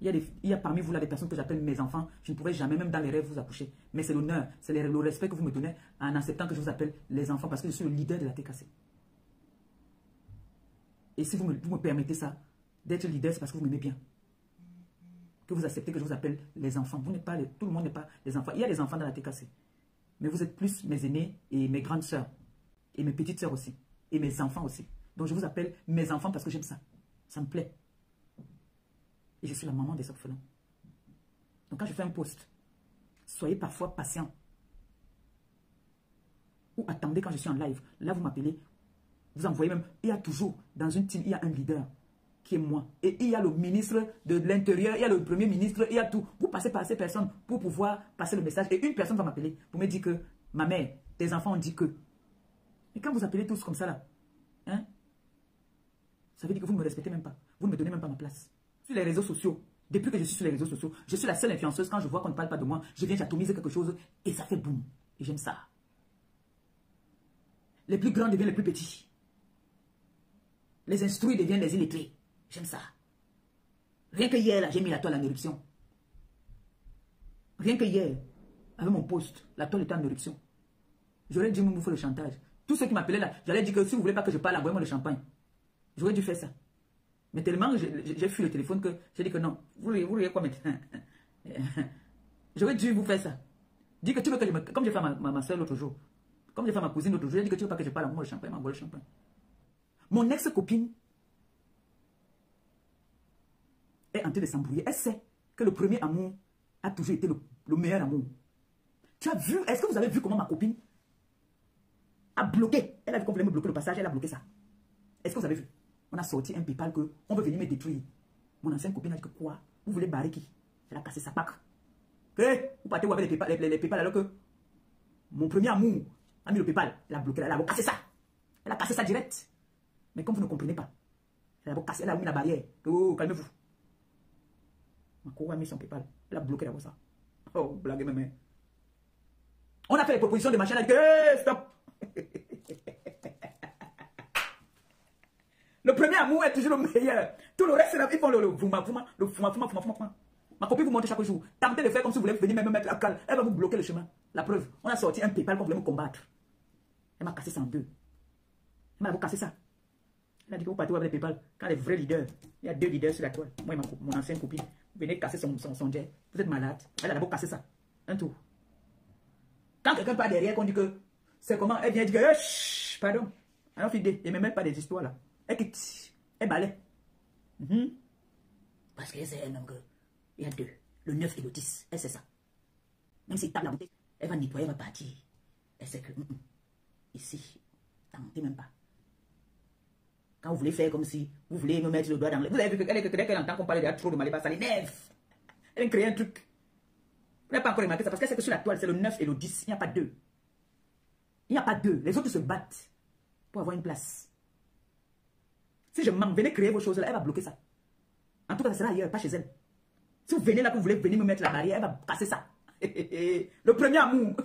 Il y a parmi vous là des personnes que j'appelle mes enfants. Je ne pourrais jamais, même dans les rêves, vous accoucher. Mais c'est l'honneur, c'est le respect que vous me donnez en acceptant que je vous appelle les enfants parce que je suis le leader de la TKC. Et si vous me permettez ça, d'être leader, c'est parce que vous m'aimez bien. Que vous acceptez que je vous appelle les enfants. Vous n'êtes pas tout le monde n'est pas les enfants. Il y a des enfants dans la TKC. Mais vous êtes plus mes aînés et mes grandes sœurs. Et mes petites sœurs aussi. Et mes enfants aussi. Donc je vous appelle mes enfants parce que j'aime ça. Ça me plaît. Et je suis la maman des orphelins. Donc quand je fais un post, soyez parfois patient. Ou attendez quand je suis en live. Là, vous m'appelez. Vous envoyez même. Il y a toujours, dans une team, il y a un leader qui est moi. Et il y a le ministre de l'Intérieur, il y a le premier ministre, il y a tout. Vous passez par ces personnes pour pouvoir passer le message. Et une personne va m'appeler pour me dire que, ma mère, tes enfants ont dit que. Et quand vous appelez tous comme ça là, hein, ça veut dire que vous ne me respectez même pas. Vous ne me donnez même pas ma place. Sur les réseaux sociaux, depuis que je suis sur les réseaux sociaux, je suis la seule influenceuse. Quand je vois qu'on ne parle pas de moi, je viens, j'atomise quelque chose et ça fait boum. Et j'aime ça. Les plus grands deviennent les plus petits. Les instruits deviennent les illettrés. J'aime ça. Rien que hier, là, j'ai mis la toile en éruption. Rien que hier, avec mon poste, la toile était en éruption. J'aurais dû me faire le chantage. Tous ceux qui m'appelaient là, j'allais dire que si vous ne voulez pas que je parle, envoyez-moi le champagne. J'aurais dû faire ça. Mais tellement j'ai fui le téléphone que j'ai dit que non. Vous voulez quoi maintenant? J'aurais dû vous faire ça. Dis que tu veux que je me... Comme j'ai fait ma soeur l'autre jour. Comme j'ai fait ma cousine l'autre jour, j'ai dit que tu veux pas que je parle, envoie-moi le champagne, m'envoie le champagne. Mon ex-copine est en train de s'embrouiller. Elle sait que le premier amour a toujours été le meilleur amour. Tu as vu, est-ce que vous avez vu comment ma copine a bloqué? Elle a vu qu'on voulait me bloquer le passage, elle a bloqué ça. Est-ce que vous avez vu? On a sorti un PayPal que on veut venir me détruire. Mon ancienne copine a dit que quoi? Vous voulez barrer qui? Elle a cassé sa pack. Vous partez où avec les PayPal alors que mon premier amour a mis le PayPal. Elle a bloqué, elle a cassé ça. Elle a cassé ça direct. Mais comme vous ne comprenez pas, elle a cassé, elle a mis la barrière. Oh, calmez-vous. Ma co a mis son PayPal. Elle a bloqué d'abord ça. Oh, blague même. On a fait les propositions de machin. Elle a dit que stop. Le premier amour est toujours le meilleur. Tout le reste, ils font le fuma. Ma copine vous montre chaque jour. Tentez de faire comme si vous voulez venir même mettre la cale. Elle va vous bloquer le chemin. La preuve, on a sorti un PayPal qu'on voulait me combattre. Elle m'a cassé ça en deux. Elle m'a cassé ça. Elle a dit que vous partez avec les PayPal. Quand les vrais leaders, il y a deux leaders sur la toile. Moi et mon ancienne copine. Vous venez casser son jet. Vous êtes malade. Elle a d'abord cassé ça. Un tour. Quand quelqu'un part derrière, qu'on dit que c'est comment, elle vient dire que chut, pardon. Alors, fidèle, il ne me met pas des histoires là. Elle quitte. Elle balaie. Parce que c'est un homme que. Il y a deux. Le 9 et le 10. Elle sait ça. Même s'il tape la bouteille, elle va nettoyer, elle va partir. Elle sait que. Ici, tentez même pas. Quand vous voulez faire comme si vous voulez me mettre le doigt dans le... Vous avez vu qu'elle entend qu'on parle de trop de Maliba, ça l'énerve. Elle crée un truc. Vous n'avez pas encore remarqué ça parce qu'elle sait que sur la toile, c'est le 9 et le 10. Il n'y a pas deux. Il n'y a pas deux. Les autres se battent pour avoir une place. Si je mens, venez créer vos choses là, elle va bloquer ça. En tout cas, ça sera ailleurs, pas chez elle. Si vous venez là, que vous voulez venir me mettre la barrière, elle va casser ça. Le premier amour.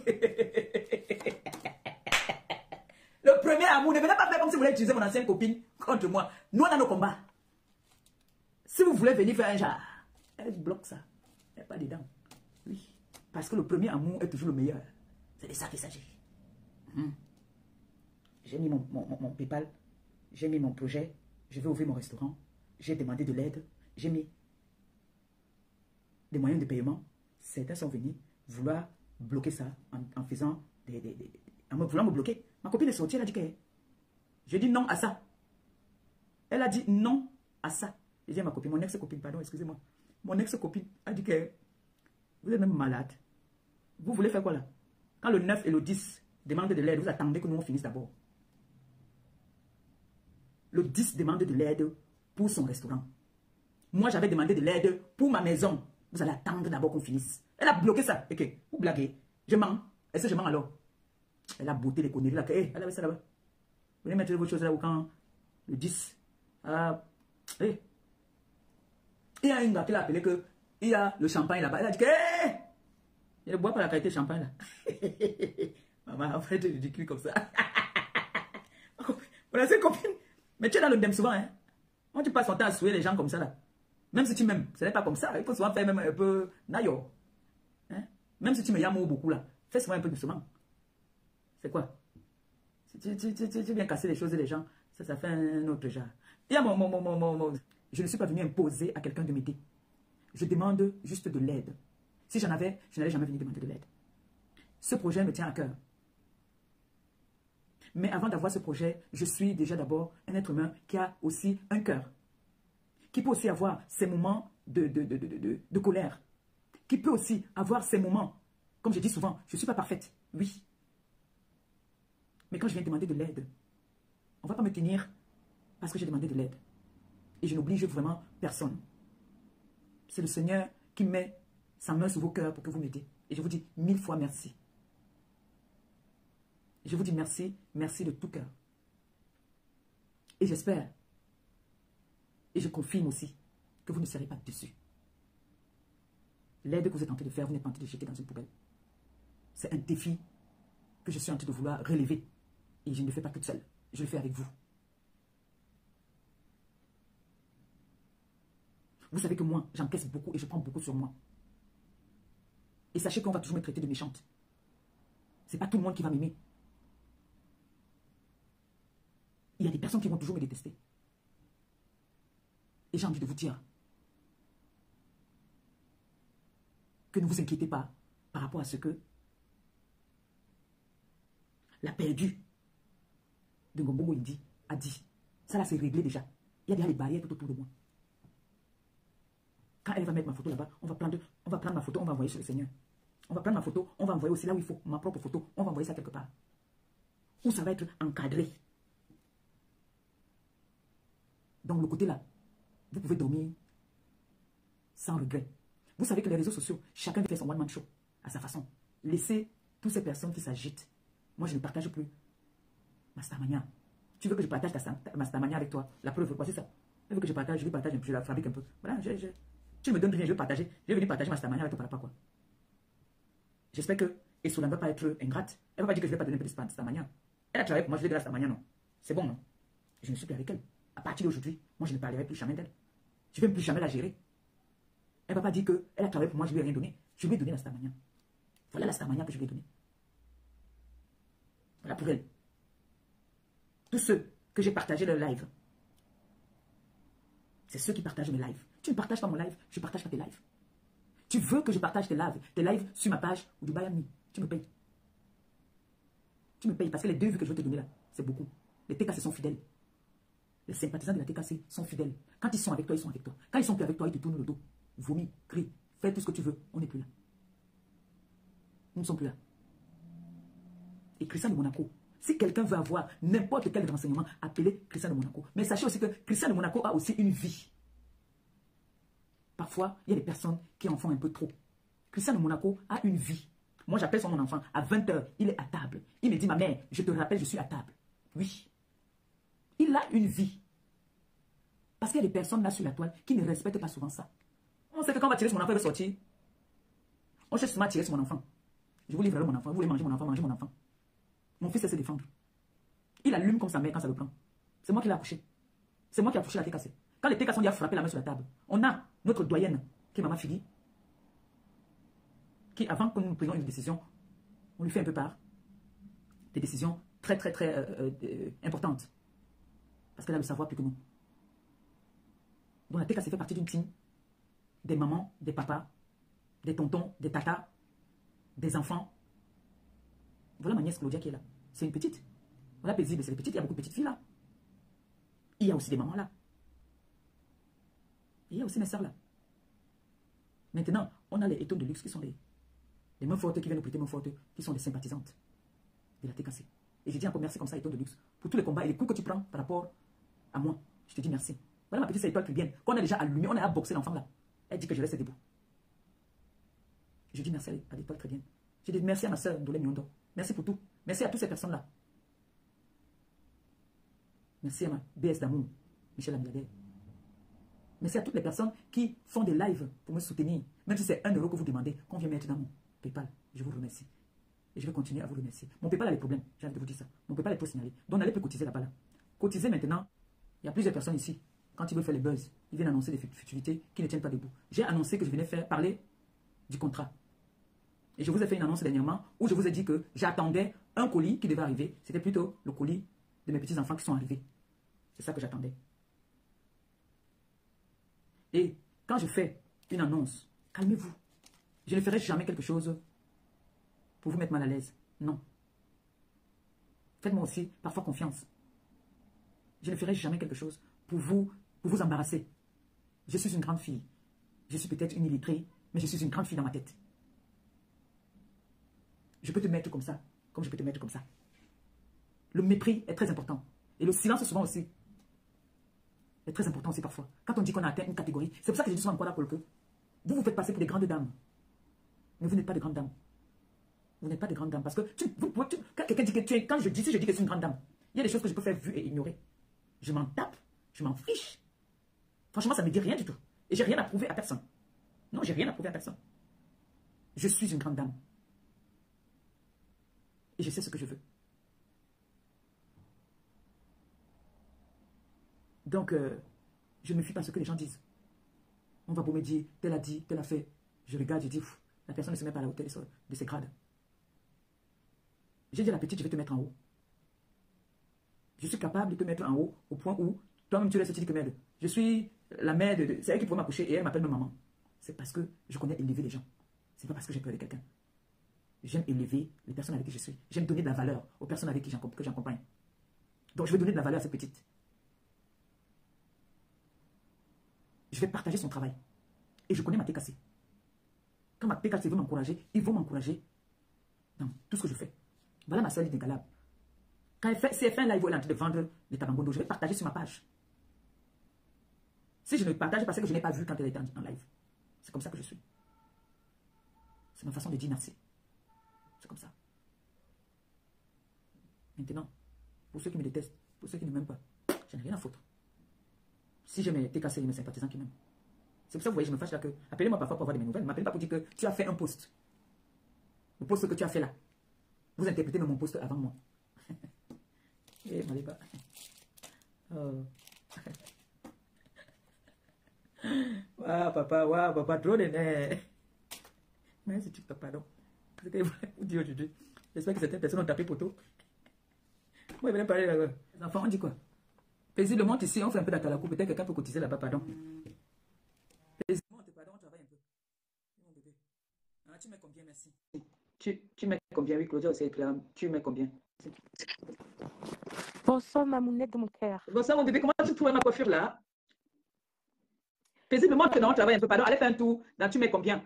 Le premier amour, ne venez pas faire comme si vous voulez utiliser mon ancienne copine contre moi. Nous, on a nos combats. Si vous voulez venir faire un genre, elle bloque ça. Elle n'est pas dedans. Oui. Parce que le premier amour est toujours le meilleur. C'est de ça qu'il s'agit. J'ai mis mon PayPal. J'ai mis mon projet. Je vais ouvrir mon restaurant. J'ai demandé de l'aide. J'ai mis des moyens de paiement. Certains sont venus vouloir bloquer ça en faisant en voulant me bloquer. Ma copine est sortie, elle a dit que je dis non à ça. Elle a dit non à ça. J'ai dit à ma copine, mon ex-copine, pardon, excusez-moi. Mon ex-copine a dit que vous êtes même malade. Vous voulez faire quoi là? Quand le 9 et le 10 demandent de l'aide, vous attendez que nous on finisse d'abord. Le 10 demande de l'aide pour son restaurant. Moi, j'avais demandé de l'aide pour ma maison. Vous allez attendre d'abord qu'on finisse. Elle a bloqué ça. Ok, vous blaguez. Je mens. Est-ce que je mens alors? Elle a botté les conneries là. Elle avait ça là-bas. Venez mettre vos choses là où quand le 10. Il y a une gars qui l'a appelé que il y a le champagne là-bas. Elle a dit que je ne bois pas la qualité de champagne là. Maman, en fait, je dis comme ça. Mon ancienne copine. Mais tu es dans le dem souvent, hein. Quand tu passes ton temps à souiller les gens comme ça là. Même si tu m'aimes, ce n'est pas comme ça. Il faut souvent faire même un peu nayo. Hein? Même si tu me yames beaucoup là, fais souvent un peu doucement. C'est quoi? Tu viens casser les choses et les gens, ça fait un autre genre. Il y a Je ne suis pas venu imposer à quelqu'un de m'aider. Je demande juste de l'aide. Si j'en avais, je n'allais jamais venir demander de l'aide. Ce projet me tient à cœur. Mais avant d'avoir ce projet, je suis déjà d'abord un être humain qui a aussi un cœur. Qui peut aussi avoir ses moments de colère. Qui peut aussi avoir ses moments, comme je dis souvent, je ne suis pas parfaite, oui. Mais quand je viens demander de l'aide, on ne va pas me tenir parce que j'ai demandé de l'aide. Et je n'oblige vraiment personne. C'est le Seigneur qui met sa main sur vos cœurs pour que vous m'aidiez. Et je vous dis 1000 fois merci. Je vous dis merci, merci de tout cœur. Et j'espère, et je confirme aussi, que vous ne serez pas déçus. L'aide que vous êtes en train de faire, vous n'êtes pas en train de jeter dans une poubelle. C'est un défi que je suis en train de vouloir relever. Et je ne le fais pas toute seule. Je le fais avec vous. Vous savez que moi, j'encaisse beaucoup et je prends beaucoup sur moi. Et sachez qu'on va toujours me traiter de méchante. Ce n'est pas tout le monde qui va m'aimer. Il y a des personnes qui vont toujours me détester. Et j'ai envie de vous dire que ne vous inquiétez pas par rapport à ce que la perdue de Ngombongo Indi a dit. Ça là, c'est réglé déjà. Il y a déjà les barrières tout autour de moi. Quand elle va mettre ma photo là-bas, on va prendre ma photo, on va envoyer sur le Seigneur. On va prendre ma photo, on va envoyer aussi là où il faut, ma propre photo, on va envoyer ça quelque part. Où ça va être encadré. Donc le côté là, vous pouvez dormir sans regret. Vous savez que les réseaux sociaux, chacun fait son one-man show à sa façon. Laissez toutes ces personnes qui s'agitent. Moi, je ne partage plus Mastamania. Tu veux que je partage Mastamania avec toi? La preuve, voici ça. Tu veux que je partage, je lui partage un peu, je la fabrique un peu. Voilà, tu ne me donnes rien, je vais partager. Je vais venir partager Mastamania avec toi par rapport à quoi? J'espère que Essola ne va pas être ingrate. Elle ne va pas dire que je ne vais pas donner un peu de Mastamania. Elle a travaillé pour moi, je vais donner Mastamania, non. C'est bon, non? Je ne suis plus avec elle. À partir d'aujourd'hui, moi, je ne parlerai plus jamais d'elle. Je ne vais plus jamais la gérer. Elle ne va pas dire qu'elle a travaillé pour moi, je ne lui ai rien donné. Je lui ai donné la Starmania. Voilà la Starmania que je lui ai donnée. Voilà pour elle. Tous ceux que j'ai partagé leur live, c'est ceux qui partagent mes lives. Tu ne partages pas mon live, je ne partage pas tes lives. Tu veux que je partage tes lives sur ma page ou du Bayami. Tu me payes. Tu me payes parce que les 2 vues que je vais te donner là, c'est beaucoup. Les TKC sont fidèles. Les sympathisants de la TKC sont fidèles. Quand ils sont avec toi, ils sont avec toi. Quand ils sont plus avec toi, ils te tournent le dos. Vomis, crie, fais tout ce que tu veux. On n'est plus là. Nous ne sommes plus là. Et Christian de Monaco, si quelqu'un veut avoir n'importe quel renseignement, appelez Christian de Monaco. Mais sachez aussi que Christian de Monaco a aussi une vie. Parfois, il y a des personnes qui en font un peu trop. Christian de Monaco a une vie. Moi, j'appelle son enfant. À 20 h, il est à table. Il me dit, ma mère, je te rappelle, je suis à table. Oui. Il a une vie. Parce qu'il y a des personnes là sur la toile qui ne respectent pas souvent ça. On sait que quand on va tirer sur mon enfant, il va sortir. On cherche souvent à tirer sur mon enfant. Je vous livrerai mon enfant. Vous voulez manger mon enfant, mangez mon enfant. Mon fils sait se défendre. Il allume comme sa mère quand ça le prend. C'est moi qui l'ai accouché. C'est moi qui ai accouché la TKC. Quand les TKC ont dit à frapper la main sur la table, on a notre doyenne, qui est Maman Fili, qui avant que nous prenions une décision, on lui fait un peu part. Des décisions très importantes. Parce qu'elle a le savoir plus que nous. Donc la TKC fait partie d'une team des mamans, des papas, des tontons, des tatas, des enfants. Voilà ma nièce Claudia qui est là. C'est une petite. Voilà paisible, c'est les petites. Il y a beaucoup de petites filles là. Il y a aussi des mamans là. Il y a aussi mes soeurs là. Maintenant, on a les étoiles de luxe qui sont les mains fortes qui viennent nous prêter main forte, qui sont des sympathisantes de la TKC. Et je dis encore merci comme ça, étoiles de luxe, pour tous les combats et les coups que tu prends par rapport à moi. Je te dis merci. Voilà ma petite étoile qui vient, qu'on a déjà allumé, on a boxé l'enfant là. Elle dit que je reste debout. Je dis merci à l'étoile très bien. Je dis merci à ma soeur Ndolé Miondo. Merci pour tout. Merci à toutes ces personnes là. Merci à ma BS d'amour, Michel Amilade. Merci à toutes les personnes qui font des lives pour me soutenir. Même si c'est 1 € que vous demandez, qu'on vient mettre dans mon PayPal. Je vous remercie. Et je vais continuer à vous remercier. Mon PayPal a des problèmes. J'ai envie de vous dire ça. Mon PayPal est trop signalé. Donc n'allez plus cotiser là-bas là. Cotisez maintenant. Il y a plusieurs personnes ici quand ils veulent faire les buzz, ils viennent annoncer des futilités qui ne tiennent pas debout. J'ai annoncé que je venais parler du contrat. Et je vous ai fait une annonce dernièrement où je vous ai dit que j'attendais un colis qui devait arriver. C'était plutôt le colis de mes petits-enfants qui sont arrivés. C'est ça que j'attendais. Et quand je fais une annonce, calmez-vous. Je ne ferai jamais quelque chose pour vous mettre mal à l'aise. Non. Faites-moi aussi parfois confiance. Je ne ferai jamais quelque chose pour vous embarrasser. Je suis une grande fille. Je suis peut-être une illettrée, mais je suis une grande fille dans ma tête. Je peux te mettre comme ça, comme je peux te mettre comme ça. Le mépris est très important. Et le silence souvent aussi est très important aussi parfois. Quand on dit qu'on a atteint une catégorie, c'est pour ça que je dis souvent encore là pour le que vous vous faites passer pour des grandes dames. Mais vous n'êtes pas des grandes dames. Vous n'êtes pas des grandes dames. Parce que quand quelqu'un dit que tu es, quand je dis, si je dis que c'est une grande dame, il y a des choses que je peux faire vu et ignorer. Je m'en tape, je m'en fiche. Franchement, ça ne me dit rien du tout. Et j'ai rien à prouver à personne. Non, j'ai rien à prouver à personne. Je suis une grande dame. Et je sais ce que je veux. Donc, je me fie pas à ce que les gens disent. On va pour me dire, tel a dit, tel a fait. Je regarde, je dis, la personne ne se met pas à la hauteur de ses grades. J'ai dit à la petite, je vais te mettre en haut. Je suis capable de te mettre en haut au point où toi-même tu laisses te dire que merde. Je suis la mère de... C'est elle qui pourrait m'accoucher et elle m'appelle ma maman. C'est parce que je connais élever les gens. C'est pas parce que j'ai peur de quelqu'un. J'aime élever les personnes avec qui je suis. J'aime donner de la valeur aux personnes avec qui j'accompagne. Donc je vais donner de la valeur à cette petite. Je vais partager son travail. Et je connais ma TKC. Quand ma TKC veut m'encourager, ils vont m'encourager dans tout ce que je fais. Voilà ma soeur inégalable. Quand si elle fait un live où elle est en train de vendre les tabangondo, je vais partager sur ma page. Si je ne partage pas, c'est que je n'ai pas vu quand elle était en live. C'est comme ça que je suis. C'est ma façon de dire merci. C'est comme ça. Maintenant, pour ceux qui me détestent, pour ceux qui ne m'aiment pas, je n'ai rien à foutre. Si je mes TKC et mes sympathisants qui m'aiment. C'est pour ça que vous voyez, je me fâche là que... Appelez-moi parfois pour avoir des nouvelles. Ne m'appelez pas pour dire que tu as fait un post. Le post que tu as fait là. Vous interprétez mon post avant moi. Eh, Maliba. Oh. Waouh, papa, trop de nerfs. Mais c'est TikTok, pardon. C'est ce que vous dites aujourd'hui. J'espère que certaines personnes ont tapé poteau. Moi, je vais parler là. Les enfants, on dit quoi? Paisiblement ici, on fait un peu d'atalakou. Peut-être quelqu'un peut cotiser là-bas, pardon. Paisiblement, pardon, on travaille un peu. Mon bébé. Ah, tu mets combien, merci? Tu mets combien? Oui, Claudia aussi est claire. Tu mets combien? Bonsoir, ma mounette de mon cœur. Bonsoir, mon bébé. Comment tu trouves ma coiffure là? Paisiblement, on travaille un peu. Pardon, allez faire un tour. Là, tu mets combien?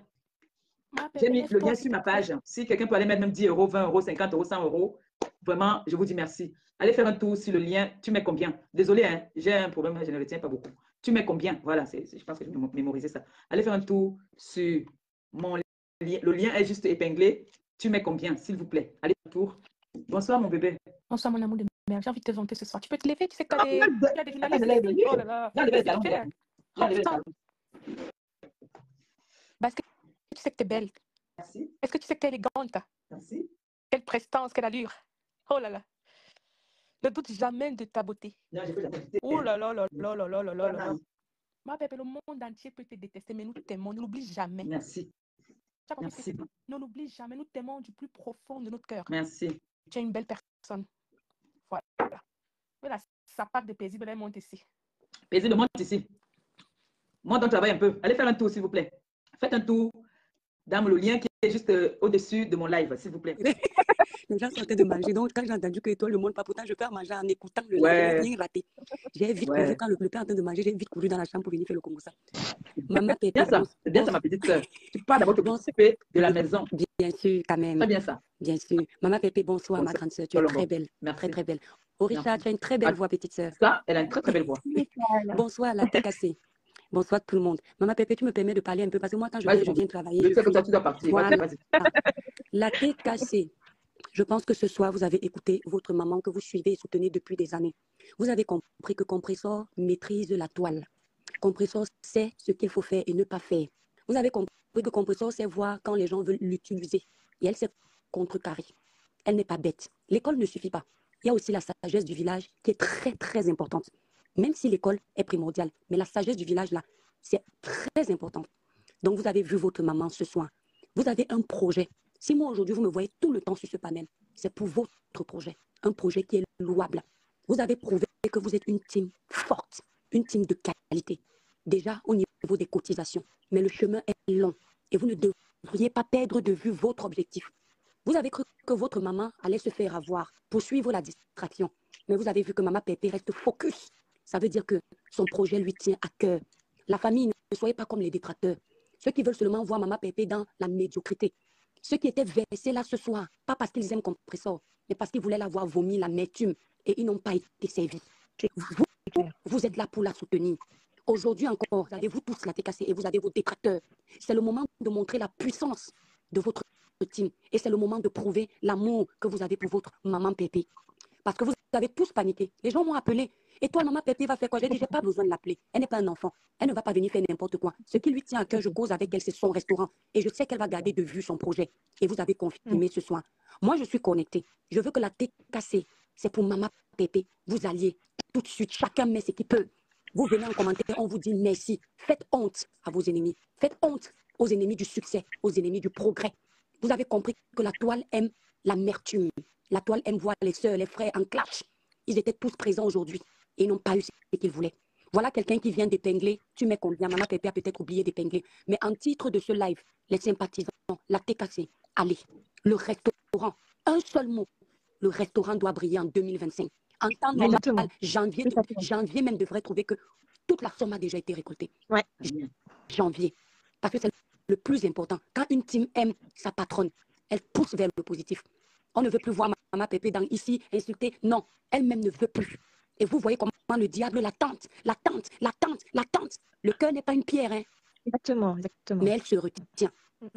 J'ai mis le lien sur ma page. Si quelqu'un peut aller mettre même 10 €, 20 €, 50 €, 100 €, vraiment, je vous dis merci. Allez faire un tour sur le lien. Tu mets combien? Désolé, hein, j'ai un problème, je ne retiens pas beaucoup. Tu mets combien? Voilà, je pense que je vais mémoriser ça. Allez faire un tour sur mon lien. Le lien est juste épinglé. Tu mets combien, s'il vous plaît? Allez faire un tour. Bonsoir, mon bébé. Bonsoir, mon amour de mère. J'ai envie de te vanter ce soir. Tu peux te lever, tu sais que tu as des journalistes. Oh là là. Parce que tu sais que tu es belle. Merci. Est-ce que tu sais que tu es élégante? Merci. Quelle prestance, quelle allure. Oh là là. Ne doute jamais de ta beauté. Non, je peux jamais. Oh là là là là là là là là là. Ma bébé, le monde entier peut te détester, mais nous t'aimons. Ne l'oublie jamais. Merci. Merci. Ne l'oublie jamais. Nous t'aimons du plus profond de notre cœur. Merci. Tu es une belle personne. Voilà. Voilà, ça part de paisible, elle monte ici. Paisible, monte ici. Monte, on travaille un peu. Allez faire un tour, s'il vous plaît. Faites un tour dans le lien qui est juste au-dessus de mon live, s'il vous plaît. Les gens sortaient de manger. Donc, quand j'ai entendu que toi, le monde pas pourtant, je peux manger en écoutant le live. Je n'ai rien raté. J'ai vite couru. Quand le père est en train de manger, j'ai vite couru dans la chambre pour venir faire le Congo. Maman Pépé. C'est bien ça, ma petite soeur. Tu parles d'abord de la maison. Bien sûr, quand même. Très bien ça. Bien sûr. Maman Pépé, bonsoir, ma grande soeur. Tu es très belle. Merci. Très, très belle. Orisha, tu as une très belle voix, petite soeur. Ça, elle a une très, très belle voix. Bonsoir, la TKC. Bonsoir tout le monde. Maman Pépé, tu me permets de parler un peu parce que moi, quand je viens travailler. Je sais que ça, tu dois partir. Voilà. La TKC. Je pense que ce soir, vous avez écouté votre maman que vous suivez et soutenez depuis des années. Vous avez compris que Compressor maîtrise la toile. Compressor sait ce qu'il faut faire et ne pas faire. Vous avez compris que Compressor sait voir quand les gens veulent l'utiliser. Et elle sait contrecarrer. Elle n'est pas bête. L'école ne suffit pas. Il y a aussi la sagesse du village qui est très, très importante. Même si l'école est primordiale, mais la sagesse du village, là, c'est très important. Donc, vous avez vu votre maman ce soir. Vous avez un projet. Si moi, aujourd'hui, vous me voyez tout le temps sur ce panel, c'est pour votre projet. Un projet qui est louable. Vous avez prouvé que vous êtes une team forte, une team de qualité. Déjà, au niveau des cotisations. Mais le chemin est long. Et vous ne devriez pas perdre de vue votre objectif. Vous avez cru que votre maman allait se faire avoir, poursuivre la distraction. Mais vous avez vu que Maman Pépé reste focus. Ça veut dire que son projet lui tient à cœur. La famille, ne soyez pas comme les détracteurs. Ceux qui veulent seulement voir Maman Pépé dans la médiocrité. Ceux qui étaient versés là ce soir, pas parce qu'ils aiment Compressor, mais parce qu'ils voulaient la voir vomir l'amertume et ils n'ont pas été servis. Vous êtes là pour la soutenir. Aujourd'hui encore, vous avez vous tous la TKC et vous avez vos détracteurs. C'est le moment de montrer la puissance de votre team et c'est le moment de prouver l'amour que vous avez pour votre Maman Pépé. Parce que vous avez tous paniqué. Les gens m'ont appelé. Et toi, Maman Pépé va faire quoi? J'ai dit, j'ai pas besoin de l'appeler. Elle n'est pas un enfant. Elle ne va pas venir faire n'importe quoi. Ce qui lui tient à cœur, je cause avec elle, c'est son restaurant. Et je sais qu'elle va garder de vue son projet. Et vous avez confirmé ce soir. Moi, je suis connectée. Je veux que la TKC, c'est pour Maman Pépé. Vous alliez tout de suite. Chacun met ce qu'il peut. Vous venez en commentaire, on vous dit merci. Faites honte à vos ennemis. Faites honte aux ennemis du succès, aux ennemis du progrès. Vous avez compris que la toile aime l'amertume. La toile aime voir les sœurs, les frères en clash. Ils étaient tous présents aujourd'hui et ils n'ont pas eu ce qu'ils voulaient. Voilà quelqu'un qui vient d'épingler. Tu mets combien? Maman Pépé a peut-être oublié d'épingler. Mais en titre de ce live, les sympathisants, la TKC, allez, le restaurant, un seul mot. Le restaurant doit briller en 2025. En temps normal, janvier même devrait trouver que toute la somme a déjà été récoltée. Ouais. Janvier. Parce que c'est le plus important. Quand une team aime sa patronne, elle pousse vers le positif. On ne veut plus voir Maman Pépé dans ici, insulter. Non, elle-même ne veut plus. Et vous voyez comment le diable l'attente. Le cœur n'est pas une pierre, hein. Exactement. Mais elle se retient.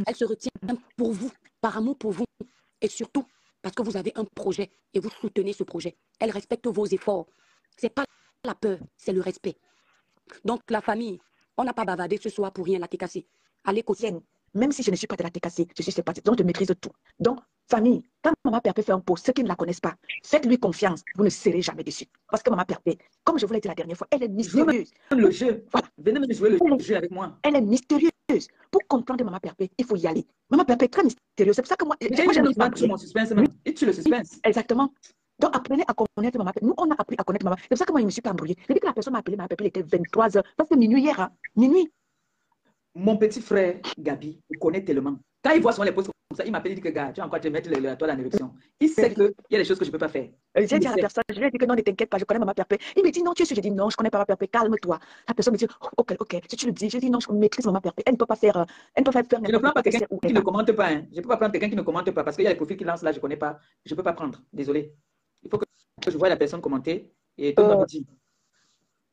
Elle se retient pour vous, par amour pour vous. Et surtout, parce que vous avez un projet et vous soutenez ce projet. Elle respecte vos efforts. Ce n'est pas la peur, c'est le respect. Donc, la famille, on n'a pas bavardé ce soir pour rien, la TKC. Allez, quotidienne. Même si je ne suis pas de la TKC, je suis sympathique, donc je maîtrise tout. Donc, famille, quand Maman Pépé fait un post, ceux qui ne la connaissent pas, faites-lui confiance, vous ne serez jamais déçus. Parce que Maman Pépé, comme je vous l'ai dit la dernière fois, elle est mystérieuse. Le jeu, voilà. Venez me jouer le jeu avec moi. Elle est mystérieuse. Pour comprendre Maman Pépé, il faut y aller. Maman Pépé est très mystérieuse. C'est pour ça que moi, j'ai mon suspense. Il tue le suspense. Exactement. Donc, apprenez à connaître Maman Pépé. Nous, on a appris à connaître Maman. C'est pour ça que moi, je ne me suis pas embrouillée. J'ai dit que la personne m'a appelé Maman Pépé, il était 23h. Parce que minuit hier, hein. Minuit. Mon petit frère Gabi, il connaît tellement. Quand il voit son les posts comme ça, il m'appelle, il dit que gars, tu vas encore te mettre la toile en éruption. Il sait qu'il y a des choses que je ne peux pas faire. J'ai dit à la personne, je lui ai dit que non, ne t'inquiète pas, je connais Maman Pépé. Il me dit non, tu es sûr? Je dis non, je connais pas Maman Pépé, calme-toi. La personne me dit, ok, si tu le dis, je dis non, je maîtrise Maman Pépé. Elle ne peut pas faire, je ne prends pas quelqu'un qui ne commente pas. Hein. Je ne peux pas prendre quelqu'un qui ne commente pas parce qu'il y a des profils qui lancent là, je ne connais pas. Je ne peux pas prendre, désolé. Il faut que je voie la personne commenter et tout le monde dit.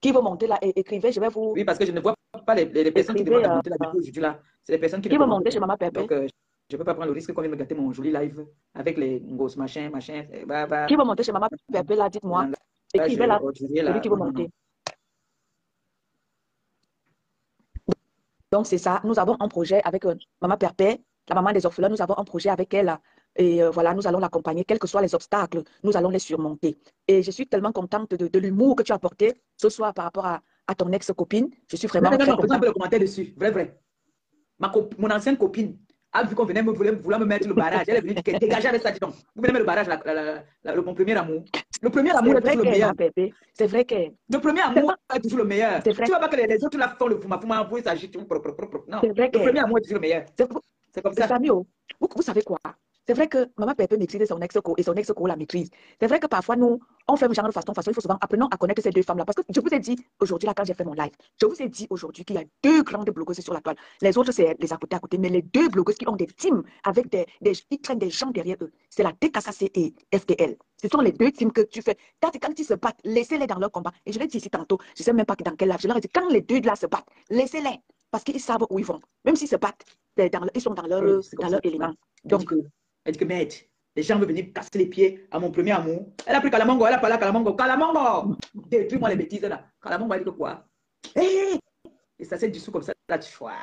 Qui veut monter là, écrivez, je vais vous... Oui, parce que je ne vois pas les personnes qui demandent à monter là aujourd'hui là. C'est les personnes qui veut monter chez Maman Pépé. Donc, je ne peux pas prendre le risque comme il me gâter mon joli live avec les grosses machin. Qui veut monter chez Maman Pépé là, dites-moi. Écrivez là, celui qui veut monter. Donc, c'est ça. Nous avons un projet avec Maman Pépé, la maman des orphelins. Nous avons un projet avec elle. Et voilà, nous allons l'accompagner, quels que soient les obstacles, nous allons les surmonter. Et je suis tellement contente de l'humour que tu as apporté ce soir par rapport à ton ex-copine. Je suis vraiment très contente. Un peu le commentaire dessus, vrai. Mon ancienne copine a vu qu'on venait vouloir me mettre le barrage. Elle est venue dégager avec ça, dis donc. Vous venez mettre le barrage, mon premier amour. Le premier amour est toujours le meilleur. C'est vrai que... Le premier amour est toujours le meilleur. Tu ne vois pas que les autres là font le fuma, vous s'agit. Non, le premier amour est toujours le meilleur. C'est comme ça. Vous savez quoi? C'est vrai que Maman Pépé maîtrise son ex-co et son ex-co la maîtrise. C'est vrai que parfois, nous, on fait le genre de façon. Il faut souvent apprenons à connaître ces deux femmes-là. Parce que je vous ai dit aujourd'hui, là, quand j'ai fait mon live, je vous ai dit aujourd'hui qu'il y a deux grandes blogueuses sur la toile. Les autres, c'est les à côté. Mais les deux blogueuses qui ont des teams avec qui traînent des gens derrière eux, c'est la TKC et FTL. Ce sont les deux teams que tu fais. Quand ils se battent, laissez-les dans leur combat. Et je l'ai dit ici tantôt, je ne sais même pas dans quel live. Je leur ai dit, quand les deux là se battent, laissez-les. Parce qu'ils savent où ils vont. Même s'ils se battent, ils sont dans leur élément. Donc, elle dit que merde, les gens veulent venir casser les pieds à mon premier amour. Elle a pris Kalamongo, elle a parlé à Kalamongo. Kalamongo, détruis-moi les bêtises là. Kalamongo, elle dit que quoi? Hey! Et ça s'est dissous comme ça, là, tu vois.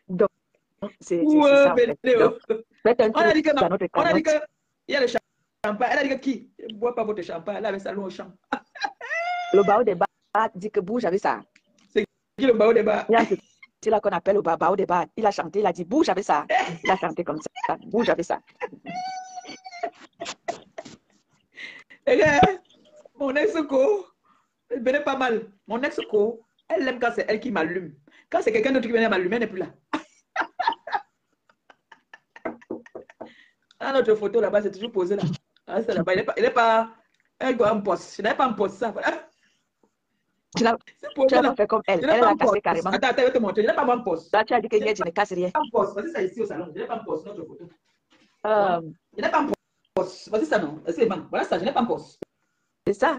Donc, c'est ça. On a dit que il y a le champagne. Elle a dit que qui? bois pas votre champagne. Elle avait ça loin au champ. Le Baobab dit que bouge avec ça. C'est qui le Baobab? Il y a un petit là qu'on appelle le Baobab. Il a chanté, il a dit bouge avec ça. Il a chanté comme ça. Bouge avec ça. Regarde, mon ex-co, elle venait pas mal. Mon ex-co, elle aime quand c'est elle qui m'allume. Quand c'est quelqu'un d'autre qui vient m'allumer, elle n'est plus là. Ah, notre photo là-bas, c'est toujours posé là. Ah, c'est là-bas. Il n'est pas. Elle doit en poste. Je n'ai pas en poste ça. Voilà. Tu n'as pas fait comme elle. Elle l'a cassé carrément. Attends, je vais te montrer. Je n'ai pas en poste. Là, tu as dit que je ne casse rien. Je n'ai pas en poste. Vas-y, ça ici au salon. Je n'ai pas en poste, notre photo. Euh, Je n'ai pas en poste. Vas-y, ça non. C'est bon. Voilà ça, je n'ai pas en poste. C'est ça.